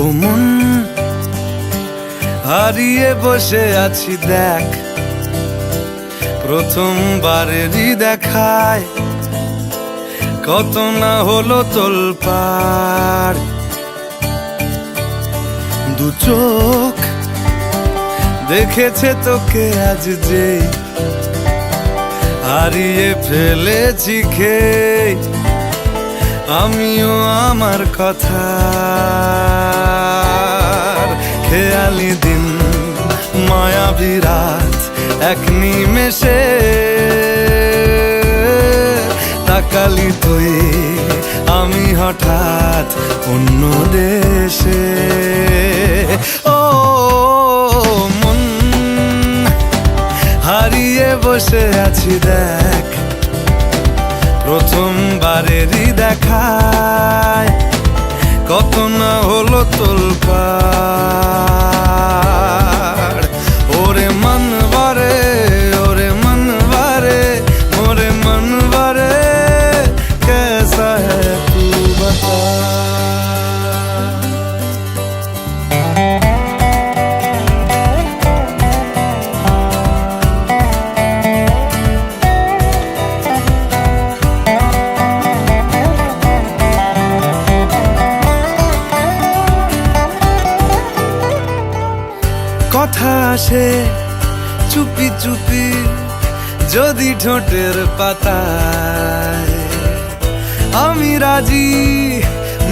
ও মন, হারিয়ে বসে আছি দেখ, প্রথমবারেরই দেখায় কত না হলো তোলপাড়। দু চোখ দেখেছে তোকে আজ যেই, হারিয়ে ফেলেছি খেয়ে আমিও আমার কথা। খেয়ালি দিন মায়াবী রাত এক নিমেষে, তাকালি তুই আমি হঠাৎ অন্য দেশে। ও মন, হারিয়ে বসে আছি দেখ, প্রথমবারেরই দেখায় কত না হলো তোলপাড়। ওরে মনবারে, ওরে মনবারে, ওরে মনবারে, कैसा है तू बता। কথা আসে চুপি চুপি যদি ঠোঁটের পাতায়, আমি রাজি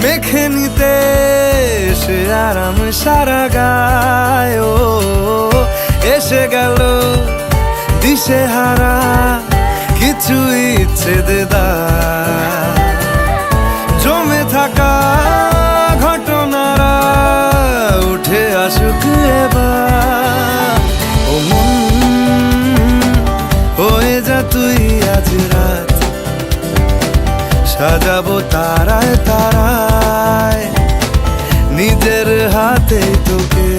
মেখে নিতে সে আরাম সারা গায়। ও এসে গেল দিশে হারা কিছু ইচ্ছে দেদার, জমে থাকা ঘটনারা উঠে আসুক এবার। ও মন, হয়ে যা তুই আজ রাত, সাজাবো তারায় তারায় নিজের হাতে তোকে।